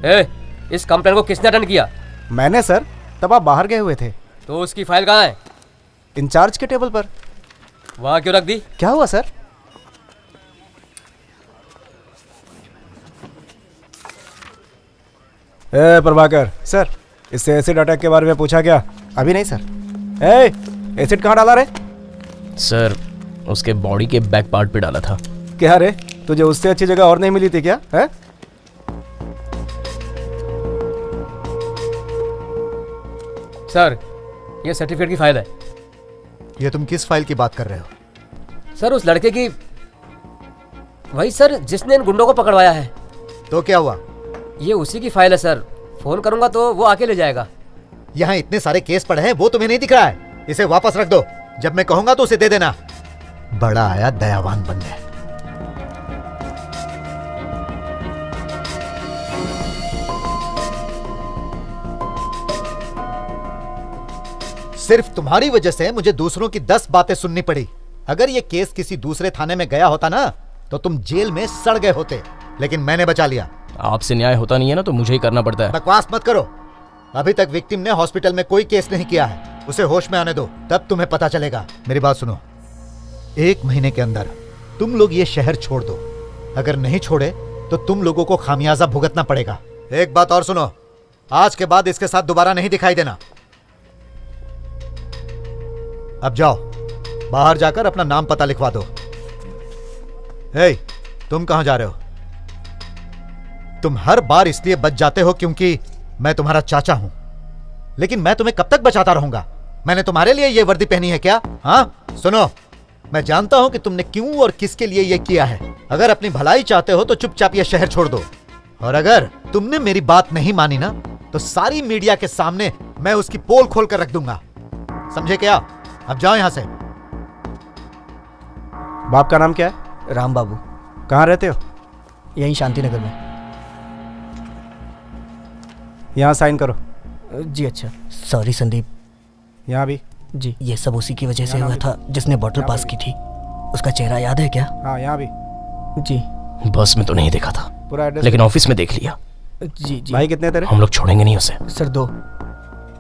ए, इस कंप्लेन को किसने अटेंड किया? मैंने सर, तब आप बाहर गए हुए थे। तो उसकी फाइल कहाँ है? इंचार्ज के टेबल पर। वहाँ क्यों रख दी? क्या हुआ सर? प्रभाकर सर, इससे एसिड अटैक के बारे में पूछा क्या? अभी नहीं सर। एसिड कहाँ डाला रे? सर, उसके बॉडी के बैक पार्ट पे डाला था। क्या रे, तुझे उससे अच्छी जगह और नहीं मिली थी क्या? है सर, ये सर्टिफिकेट की फाइल है। ये तुम किस फाइल की बात कर रहे हो? सर, उस लड़के की, वही सर जिसने इन गुंडों को पकड़वाया है। तो क्या हुआ? ये उसी की फाइल है सर। फोन करूंगा तो वो आके ले जाएगा। यहाँ इतने सारे केस पड़े हैं, वो तुम्हें नहीं दिख रहा है? इसे वापस रख दो, जब मैं कहूंगा तो उसे दे देना। बड़ा आया दयावान बनने। सिर्फ तुम्हारी वजह से मुझे दूसरों की 10 बातें सुननी पड़ी। अगर ये केस किसी दूसरे थाने में गया होता ना, तो तुम जेल में सड़ गए होते, लेकिन मैंने बचा लिया। आपसे न्याय होता नहीं है ना, तो मुझे ही करना पड़ता है। बकवास मत करो। अभी तक विक्टिम ने हॉस्पिटल में कोई केस नहीं किया है। उसे होश में आने दो, तब तुम्हें पता चलेगा। मेरी बात सुनो, 1 महीने के अंदर तुम लोग ये शहर छोड़ दो। अगर नहीं छोड़े तो तुम लोगों को खामियाजा भुगतना पड़ेगा। एक बात और सुनो, आज के बाद इसके साथ दोबारा नहीं दिखाई देना। अब जाओ, बाहर जाकर अपना नाम पता लिखवा दो। तुम कहां जा रहे हो? तुम हर बार इसलिए बच जाते हो क्योंकि मैं तुम्हारा चाचा हूं, लेकिन मैं तुम्हें कब तक बचाता रहूंगा? मैंने तुम्हारे लिए यह वर्दी पहनी है क्या? हाँ, सुनो, मैं जानता हूं कि तुमने क्यों और किसके लिए यह किया है। अगर अपनी भलाई चाहते हो तो चुपचाप यह शहर छोड़ दो, और अगर तुमने मेरी बात नहीं मानी ना, तो सारी मीडिया के सामने मैं उसकी पोल खोल कर रख दूंगा। समझे क्या? अब जाओ यहां से। बाप का नाम क्या है? राम बाबू। कहाँ रहते हो? यहीं शांति नगर में। यहाँ साइन करो। जी अच्छा। सॉरी संदीप। यहाँ भी। जी, ये सब उसी की वजह से हुआ था जिसने बॉटल पास की थी। उसका चेहरा याद है क्या? हाँ, यहाँ भी। जी। बस में तो नहीं देखा था, पूरा एड्रेस, लेकिन ऑफिस में देख लिया। जी जी। भाई कितने तेरे? हम लोग छोड़ेंगे नहीं उसे। सर 2।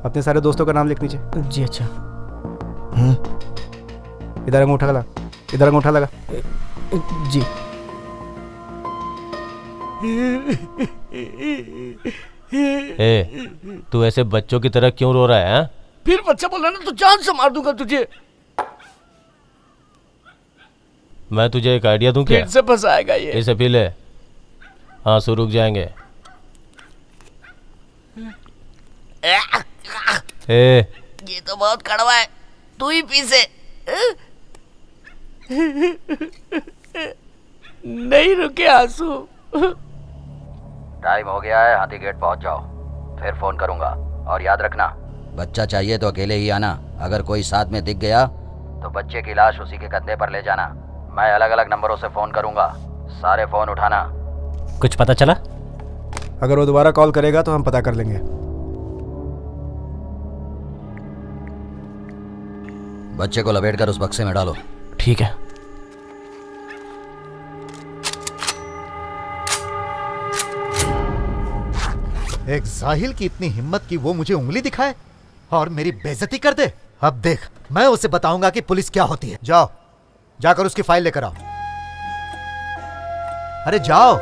अपने सारे दोस्तों का नाम लिख नीचे। जी अच्छा। इधर अंगूठा लगा, इधर अंगूठा लगा। जी। तू ऐसे बच्चों की तरह क्यों रो रहा है? फिर बच्चा बोला ना तो जान से मार दूंगा तुझे। मैं तुझे एक आइडिया दूं क्या? फिर से फंसाएगा ये। इसे पी ले, आंसू रुक जाएंगे। ये तो बहुत कड़वा है, तू ही पी से। नहीं रुके आंसू। टाइम हो गया है, हाथी गेट पहुंच जाओ, फिर फोन करूंगा। और याद रखना, बच्चा चाहिए तो अकेले ही आना। अगर कोई साथ में दिख गया तो बच्चे की लाश उसी के कंधे पर ले जाना। मैं अलग अलग नंबरों से फोन करूंगा, सारे फोन उठाना। कुछ पता चला? अगर वो दोबारा कॉल करेगा तो हम पता कर लेंगे। बच्चे को लपेटकर उस बक्से में डालो। ठीक है। एक जाहिल की इतनी हिम्मत कि वो मुझे उंगली दिखाए और मेरी बेइज्जती कर दे। अब देख, मैं उसे बताऊंगा कि पुलिस क्या होती है। जाओ, जाकर उसकी फाइल लेकर आओ। अरे जाओ।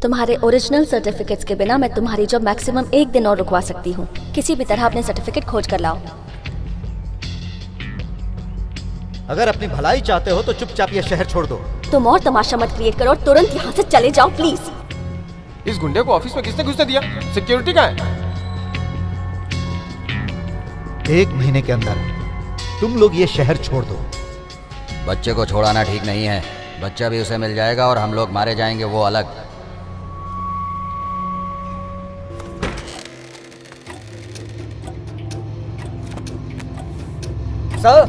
तुम्हारे ओरिजिनल सर्टिफिकेट्स के बिना मैं तुम्हारी जॉब मैक्सिमम 1 दिन और रुकवा सकती हूँ। किसी भी तरह अपने सर्टिफिकेट खोज कर लाओ। अगर अपनी भलाई चाहते हो तो चुपचाप ये शहर छोड़ दो। तुम और तमाशा मत क्रिएट करो और तुरंत यहाँ से चले जाओ प्लीज। इस गुंडे को ऑफिस में किसने घुसने दिया? सिक्योरिटी कहाँ है? 1 महीने के अंदर तुम लोग ये शहर छोड़ दो। बच्चे को छोड़ाना ठीक नहीं है। बच्चा भी उसे मिल जाएगा और हम लोग मारे जाएंगे, वो अलग। सर,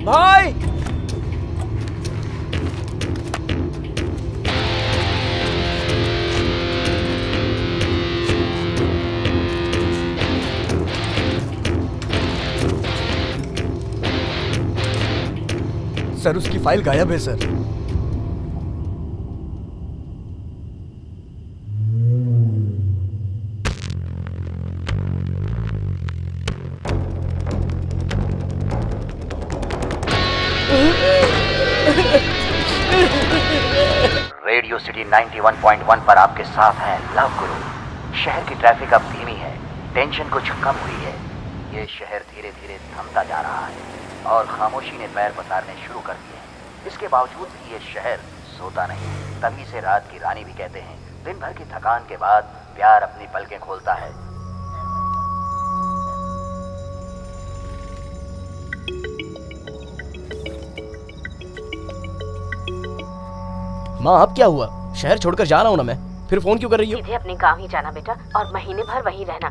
भाई, सर उसकी फाइल गायब है सर। रेडियो सिटी 91.1 पर आपके साथ हैं लव गुरु। शहर की ट्रैफिक अब धीमी है, टेंशन कुछ कम हुई है। ये शहर धीरे धीरे थमता जा रहा है और खामोशी ने पैर पसारने शुरू कर दिए हैं। इसके बावजूद भी ये शहर सोता नहीं। तभी से रात की रानी भी कहते हैं। दिन भर की थकान के बाद प्यार अपनी पलकें खोलता है। माँ अब क्या हुआ? शहर छोड़कर जा रहा हूँ ना मैं, फिर फोन क्यों कर रही हो? सीधे अपने गांव ही जाना बेटा और महीने भर वहीं रहना।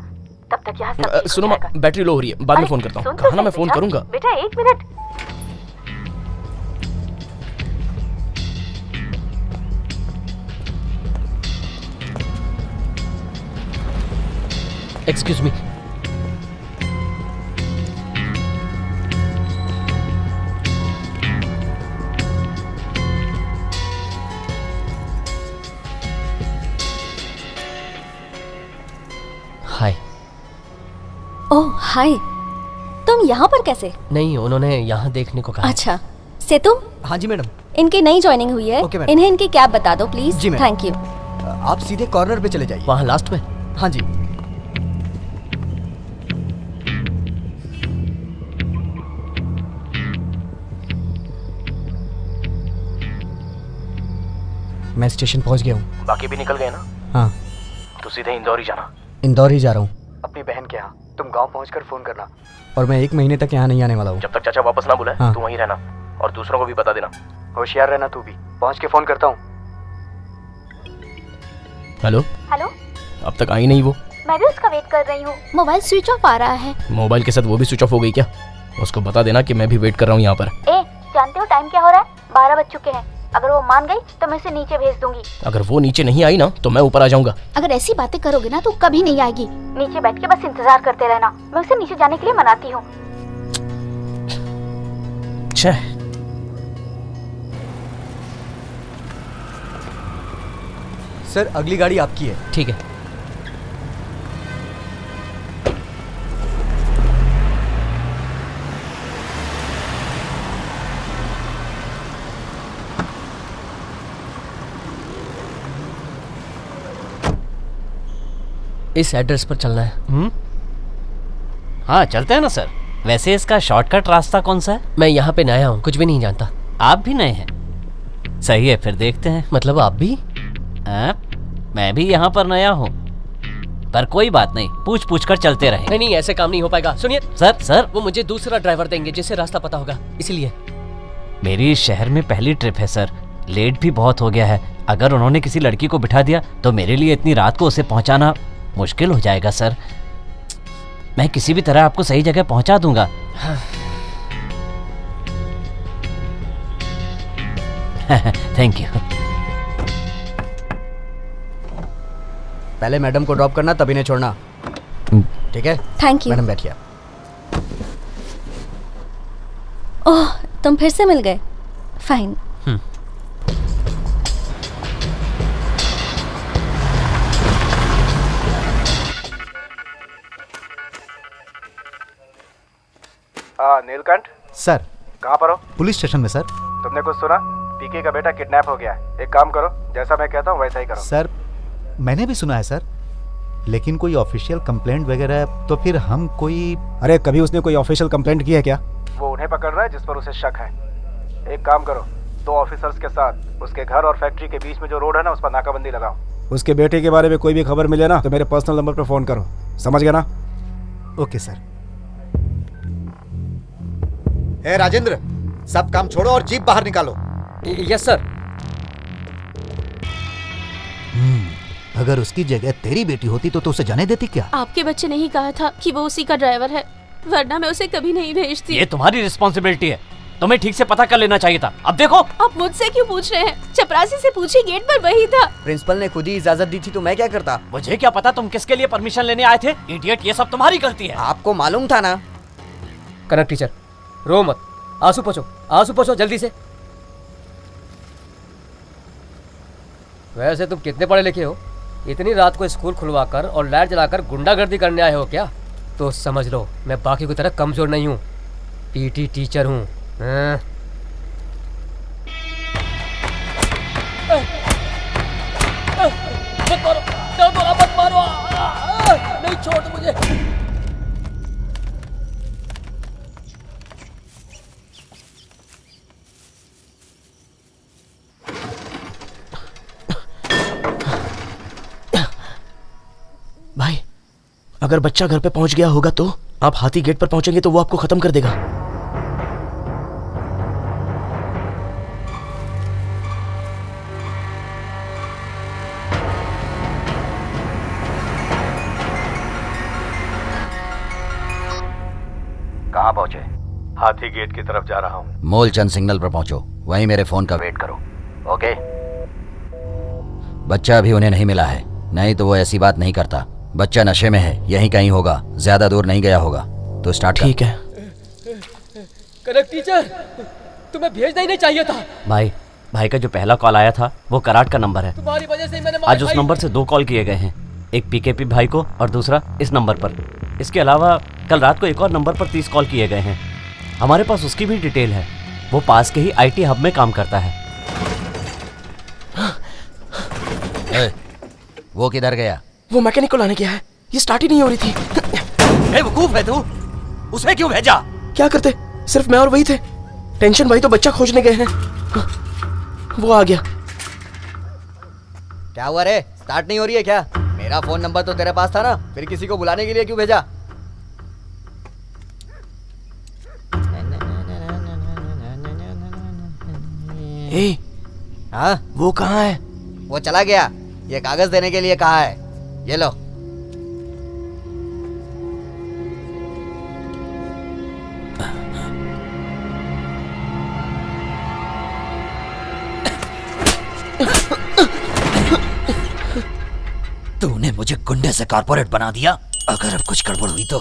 तब तक यहाँ सब ठीक हो सुनो माँ, जाएगा। बैटरी लो हो रही है, बाद में अरे, फोन करता हूँ। सुन तो कहा ना सही मैं फोन बेटा। करूंगा। बेटा 1 मिनट। Excuse me. हाय। ओह हाय, तुम यहाँ पर कैसे? नहीं, उन्होंने यहाँ देखने को कहा। अच्छा, सेतु, हाँ जी मैडम। इनकी नई ज्वाइनिंग हुई है। Okay madam. इन्हें इनकी कैब बता दो प्लीज। जी मैडम। Thank you. आप सीधे कॉर्नर पे चले जाइए। वहाँ लास्ट में। हाँ जी। मैं स्टेशन पहुंच गया हूँ। बाकी भी निकल गए ना? हाँ, तो सीधे इंदौर ही जाना। इंदौर ही जा रहा हूँ अपनी बहन के यहाँ। तुम गांव पहुंचकर फोन करना। और मैं 1 महीने तक यहाँ नहीं आने वाला हूँ। जब तक चाचा वापस ना बुलाए हाँ। तू वहीं रहना और दूसरों को भी बता देना। होशियार रहना तू भी। पहुंच के फोन करता हूँ। हेलो, हेलो, अब तक आई नहीं वो? मैं भी उसका वेट कर रही हूँ। मोबाइल स्विच ऑफ आ रहा है। मोबाइल के साथ वो भी स्विच ऑफ हो गई क्या? उसको बता देना कि मैं भी वेट कर रहा हूँ यहाँ पर। ए, जानते हो टाइम क्या हो रहा है? 12 बज चुके हैं। अगर वो मान गई तो मैं उसे नीचे भेज दूंगी। अगर वो नीचे नहीं आई ना तो मैं ऊपर आ जाऊंगा। अगर ऐसी बातें करोगे ना तो कभी नहीं आएगी। नीचे बैठ के बस इंतजार करते रहना। मैं उसे नीचे जाने के लिए मनाती हूँ। सर अगली गाड़ी आपकी है। ठीक है। इस एड्रेस पर चलना है। हाँ चलते हैं ना सर। वैसे इसका शॉर्टकट रास्ता कौन सा है? मैं यहाँ पे नया हूँ, कुछ भी नहीं जानता। आप भी नए हैं? सही है, फिर देखते हैं। मतलब आप भी? मैं भी यहाँ पर नया हूँ, पर कोई बात नहीं, पूछ पूछ कर चलते रहेंगे। नहीं नहीं, ऐसे काम नहीं हो पाएगा। सुनिए सर वो मुझे दूसरा ड्राइवर देंगे जिससे रास्ता पता होगा, इसलिए। मेरी इस शहर में पहली ट्रिप है सर, लेट भी बहुत हो गया है। अगर उन्होंने किसी लड़की को बिठा दिया तो मेरे लिए इतनी रात को उसे पहुंचाना मुश्किल हो जाएगा सर। मैं किसी भी तरह आपको सही जगह पहुंचा दूंगा। Thank you. पहले मैडम को ड्रॉप करना तब इन्हें छोड़ना, ठीक है? Thank you. मैडम बैठिए। ओह, तुम फिर से मिल गए। फाइन। नीलकंठ, सर, कहाँ पर हो? पुलिस स्टेशन में सर। तुमने कुछ सुना? पीके का बेटा किडनैप हो गया है। एक काम करो, जैसा मैं कहता हूँ वैसा ही करो। सर, मैंने भी सुना है सर, लेकिन कोई ऑफिशियल कंप्लेंट वगैरह तो फिर हम कोई। अरे कभी उसने कोई ऑफिशियल कंप्लेंट की है क्या? वो उन्हें पकड़ रहा है जिस पर उसे शक है। एक काम करो, 2 ऑफिसर्स के साथ उसके घर और फैक्ट्री के बीच में जो रोड है ना, उस पर नाकाबंदी लगाओ। उसके बेटे के बारे में कोई भी खबर मिले ना तो मेरे पर्सनल नंबर पर फोन करो, समझ गया ना? Okay sir. ए राजेंद्र, सब काम छोड़ो और जीप बाहर निकालो। Yes sir. अगर उसकी जगह तेरी बेटी होती तो उसे जाने देती क्या? आपके बच्चे ने ही कहा था कि वो उसी का ड्राइवर है, वरना मैं उसे कभी नहीं भेजती। ये तुम्हारी रिस्पॉन्सिबिलिटी है, तुम्हें ठीक से पता कर लेना चाहिए था। अब देखो। आप मुझसे क्यों पूछ रहे हैं? चपरासी से पूछिए, गेट पर वही था। प्रिंसिपल ने खुद ही इजाजत दी थी तो मैं क्या करता? मुझे क्या पता तुम किसके लिए परमिशन लेने आए थे? इडियट, ये सब तुम्हारी गलती है। आपको मालूम था ना। कनक टीचर, रो मत। आंसू पोछो जल्दी से। वैसे तुम कितने पढ़े लिखे हो? इतनी रात को स्कूल खुलवाकर और लाइट जलाकर गुंडागर्दी करने आए हो क्या? तो समझ लो मैं बाकी की तरह कमजोर नहीं हूँ, पीटी टीचर हूँ। छोड़ मुझे। भाई, अगर बच्चा घर पे पहुंच गया होगा तो आप हाथी गेट पर पहुंचेंगे तो वो आपको खत्म कर देगा। कहाँ पहुंचे? हाथी गेट की तरफ जा रहा हूँ। मूलचंद सिग्नल पर पहुंचो, वहीं मेरे फोन का वेट करो। ओके? बच्चा अभी उन्हें नहीं मिला है, नहीं तो वो ऐसी बात नहीं करता। बच्चा नशे में है, यहीं कहीं होगा, ज्यादा दूर नहीं गया होगा। तो स्टार्ट। ठीक है। कनक टीचर, तुम्हें भेजना ही नहीं चाहिए था। भाई का जो पहला कॉल आया था वो कराट का नंबर है। तुम्हारी वजह से मैंने आज उस नंबर से 2 कॉल किए गए हैं, एक पीकेपी भाई को और दूसरा इस नंबर पर। इसके अलावा कल रात को एक और नंबर पर 30 कॉल किए गए हैं। हमारे पास उसकी भी डिटेल है। वो पास के ही आईटी हब में काम करता है। वो किधर गया? वो मैकेनिक को लाने गया है, ये स्टार्ट ही नहीं हो रही थी। वकूफ है तू, उसमें क्यों भेजा? क्या करते, सिर्फ मैं और वही थे। टेंशन भाई तो बच्चा खोजने गए हैं। वो आ गया। क्या हुआ रे, स्टार्ट नहीं हो रही है क्या? मेरा फोन नंबर तो तेरे पास था ना, फिर किसी को बुलाने के लिए क्यों भेजा? ए, हाँ, वो कहाँ है? वो चला गया, ये कागज देने के लिए कहा है। ये लो। तूने मुझे गुंडे से कारपोरेट बना दिया। अगर अब कुछ गड़बड़ हुई तो।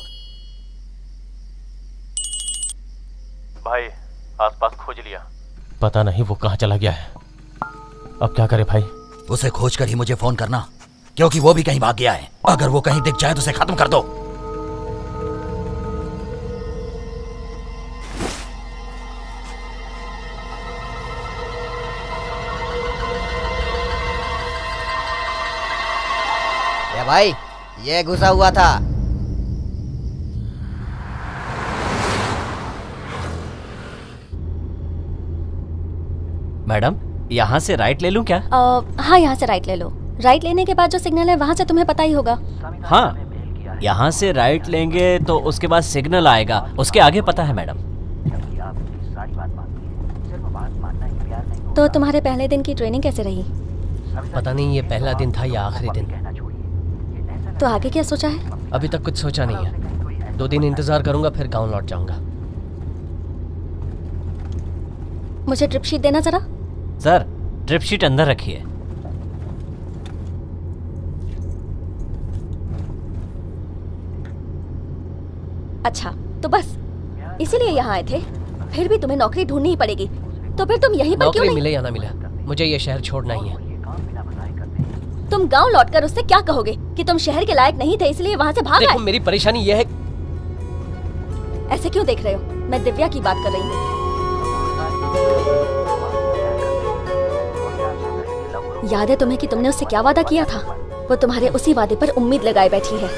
भाई, आसपास खोज लिया, पता नहीं वो कहाँ चला गया है। अब क्या करे भाई? उसे खोज कर ही मुझे फोन करना, क्योंकि वो भी कहीं भाग गया है। अगर वो कहीं दिख जाए तो उसे खत्म कर दो। ये भाई, ये घुसा हुआ था। मैडम, यहाँ से राइट ले लूँ क्या? हाँ, यहाँ से राइट ले लो। राइट लेने के बाद जो सिग्नल है वहाँ से तुम्हें पता ही होगा। हाँ, यहाँ से राइट लेंगे तो उसके बाद सिग्नल आएगा, उसके आगे पता है मैडम। तो तुम्हारे पहले दिन की ट्रेनिंग कैसे रही? पता नहीं ये पहला दिन था या आखिरी दिन। तो आगे क्या सोचा है? अभी तक कुछ सोचा नहीं है। 2 दिन इंतजार करूंगा, फिर गांव लौट जाऊंगा। मुझे ट्रिप शीट देना जरा। सर, ट्रिप शीट अंदर रखिए। अच्छा, तो बस इसीलिए यहाँ आए थे? फिर भी तुम्हें नौकरी ढूंढनी ही पड़ेगी, तो फिर तुम यहीं पर क्यों नहीं? मिले या ना मिले, मुझे ये शहर छोड़ना ही है। तुम गांव लौटकर उससे क्या कहोगे कि तुम शहर के लायक नहीं थे इसलिए वहाँ से भाग आए? देखो, मेरी परेशानी ये है। ऐसे क्यों देख रहे हो? मैं दिव्या की बात कर रही हूँ। याद है तुम्हें कि तुमने उससे क्या वादा किया था? वो तुम्हारे उसी वादे पर उम्मीद लगाए बैठी है।